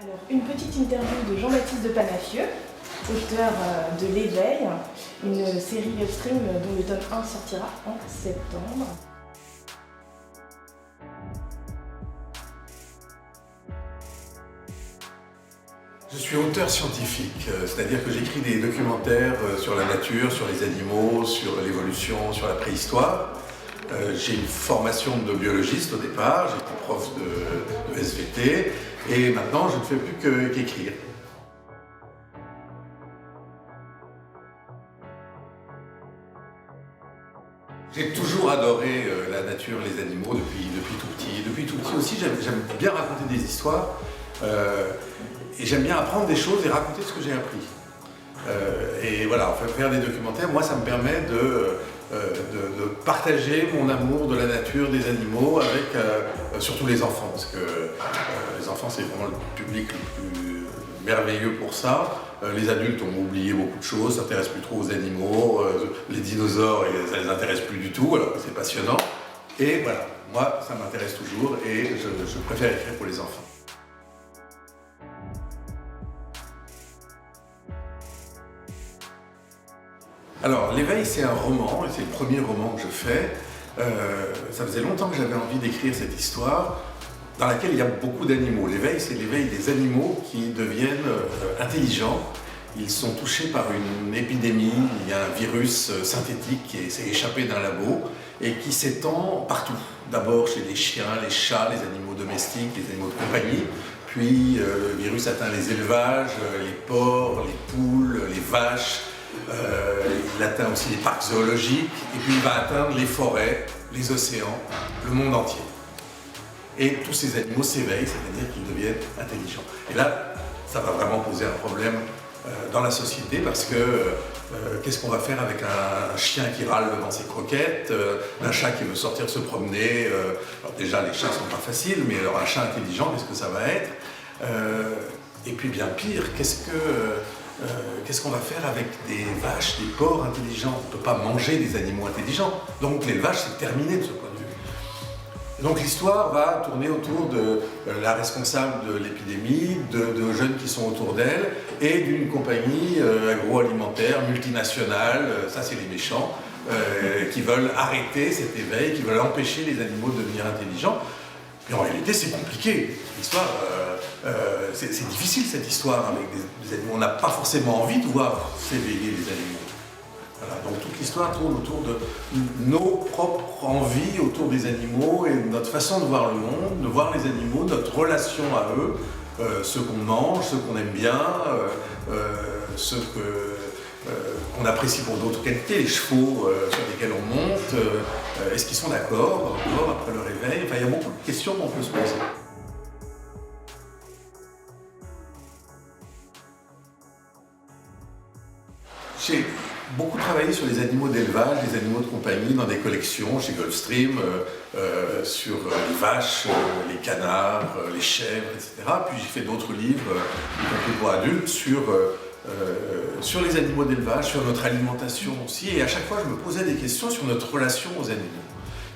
Alors, une petite interview de Jean-Baptiste de Panafieux, auteur de L'Éveil, une série webstream dont le tome 1 sortira en septembre. Je suis auteur scientifique, c'est-à-dire que j'écris des documentaires sur la nature, sur les animaux, sur l'évolution, sur la préhistoire. J'ai une formation de biologiste au départ, j'étais prof de SVT et maintenant je ne fais plus qu'écrire. J'ai toujours adoré la nature, les animaux depuis tout petit. Depuis tout petit aussi, j'aime bien raconter des histoires et j'aime bien apprendre des choses et raconter ce que j'ai appris. Et voilà, faire des documentaires, moi ça me permet de partager mon amour de la nature, des animaux avec surtout les enfants, parce que les enfants c'est vraiment le public le plus merveilleux pour ça. Les adultes ont oublié beaucoup de choses, s'intéressent plus trop aux animaux, les dinosaures ça les intéresse plus du tout, alors c'est passionnant. Et voilà, moi ça m'intéresse toujours et je préfère écrire pour les enfants. Alors, L'Éveil, c'est un roman, et c'est le premier roman que je fais. Ça faisait longtemps que j'avais envie d'écrire cette histoire dans laquelle il y a beaucoup d'animaux. L'éveil, c'est l'éveil des animaux qui deviennent intelligents. Ils sont touchés par une épidémie, il y a un virus synthétique qui s'est échappé d'un labo et qui s'étend partout. D'abord chez les chiens, les chats, les animaux domestiques, les animaux de compagnie. Puis le virus atteint les élevages, les porcs, les poules, les vaches. Il atteint aussi les parcs zoologiques et puis il va atteindre les forêts, les océans, le monde entier. Et tous ces animaux s'éveillent, c'est-à-dire qu'ils deviennent intelligents. Et là, ça va vraiment poser un problème dans la société parce que qu'est-ce qu'on va faire avec un chien qui râle devant ses croquettes, un chat qui veut sortir se promener. Alors déjà, les chats ne sont pas faciles, mais alors un chat intelligent, qu'est-ce que ça va être? Et puis bien pire, qu'est-ce qu'on va faire avec des vaches, des porcs intelligents? On ne peut pas manger des animaux intelligents. Donc l'élevage, c'est terminé de ce point de vue. Donc l'histoire va tourner autour de la responsable de l'épidémie, de jeunes qui sont autour d'elle, et d'une compagnie agroalimentaire multinationale, ça c'est les méchants, qui veulent arrêter cet éveil, qui veulent empêcher les animaux de devenir intelligents. Mais en réalité, c'est compliqué. L'histoire, c'est difficile cette histoire avec des animaux. On n'a pas forcément envie de voir s'éveiller les animaux. Voilà, donc toute l'histoire tourne autour de nos propres envies autour des animaux et notre façon de voir le monde, de voir les animaux, notre relation à eux, ceux qu'on mange, ceux qu'on aime bien, ceux qu'on apprécie pour d'autres qualités, les chevaux sur lesquels on monte, est-ce qu'ils sont d'accord après le réveil? Enfin, il y a beaucoup de questions qu'on peut se poser. J'ai beaucoup travaillé sur les animaux d'élevage, les animaux de compagnie dans des collections chez Gulfstream, sur les vaches, les canards, les chèvres, etc. Puis j'ai fait d'autres livres, y compris pour adultes, sur les animaux d'élevage, sur notre alimentation aussi. Et à chaque fois, je me posais des questions sur notre relation aux animaux.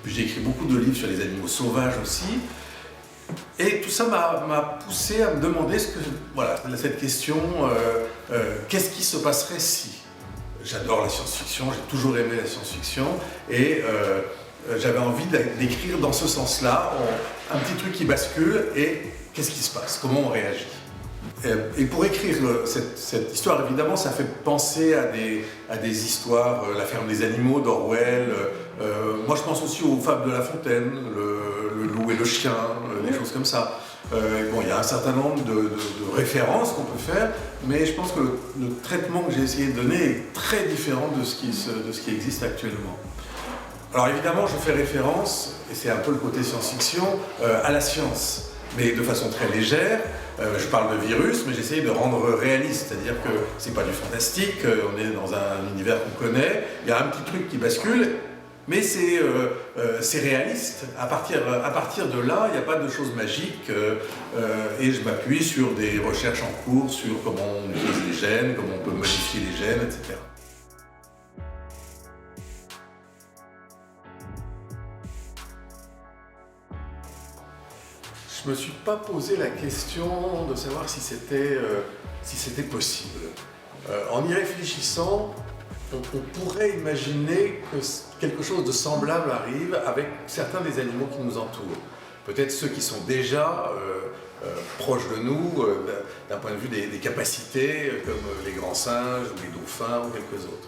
Puis j'ai écrit beaucoup de livres sur les animaux sauvages aussi. Et tout ça m'a poussé à me demander cette question, qu'est-ce qui se passerait si? J'adore la science-fiction, j'ai toujours aimé la science-fiction et j'avais envie d'écrire dans ce sens-là, un petit truc qui bascule et qu'est-ce qui se passe? Comment on réagit? Et pour écrire cette histoire, évidemment, ça fait penser à des histoires, La ferme des animaux d'Orwell. Moi, je pense aussi aux fables de La Fontaine, le loup et le chien, des choses comme ça. Bon, il y a un certain nombre de références qu'on peut faire, mais je pense que le traitement que j'ai essayé de donner est très différent de ce qui existe actuellement. Alors évidemment, je fais référence, et c'est un peu le côté science-fiction, à la science, mais de façon très légère. Je parle de virus, mais j'essaye de rendre réaliste, c'est-à-dire que c'est pas du fantastique, on est dans un univers qu'on connaît, il y a un petit truc qui bascule, mais c'est réaliste. À partir de là, il n'y a pas de choses magiques et je m'appuie sur des recherches en cours sur comment on utilise les gènes, comment on peut modifier les gènes, etc. Je je ne me suis pas posé la question de savoir si c'était possible. En y réfléchissant, on pourrait imaginer que quelque chose de semblable arrive avec certains des animaux qui nous entourent. Peut-être ceux qui sont déjà proches de nous, d'un point de vue des capacités, comme les grands singes ou les dauphins ou quelques autres.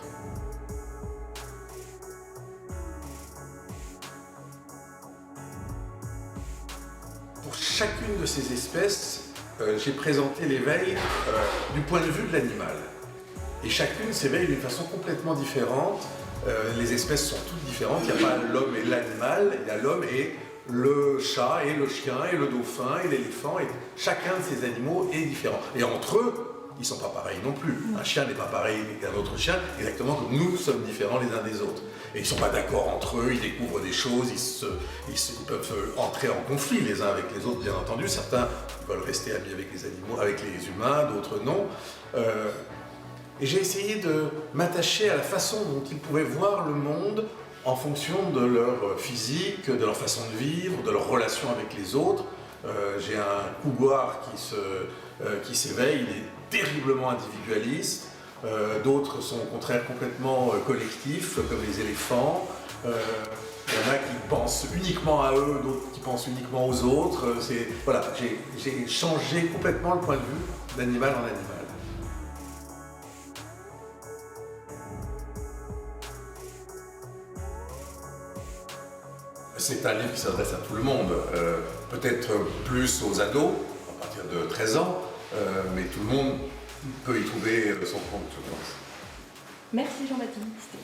Pour chacune de ces espèces, j'ai présenté l'éveil du point de vue de l'animal. Et chacune s'éveille d'une façon complètement différente. Les espèces sont toutes différentes. Il n'y a pas l'homme et l'animal, il y a l'homme et le chat, et le chien, et le dauphin, et l'éléphant. Et chacun de ces animaux est différent. Et entre eux, ils ne sont pas pareils non plus. Un chien n'est pas pareil qu'un autre chien, exactement comme nous sommes différents les uns des autres. Et ils ne sont pas d'accord entre eux, ils découvrent des choses, ils peuvent entrer en conflit les uns avec les autres, bien entendu. Certains veulent rester amis avec les animaux, avec les humains, d'autres non. Et j'ai essayé de m'attacher à la façon dont ils pouvaient voir le monde en fonction de leur physique, de leur façon de vivre, de leur relation avec les autres. J'ai un couguar qui s'éveille, il est terriblement individualiste. D'autres sont au contraire complètement collectifs, comme les éléphants. Il y en a qui pensent uniquement à eux, d'autres qui pensent uniquement aux autres. Voilà, j'ai changé complètement le point de vue d'animal en animal. C'est un livre qui s'adresse à tout le monde, peut-être plus aux ados, à partir de 13 ans, mais tout le monde peut y trouver son compte, je pense. Merci Jean-Baptiste.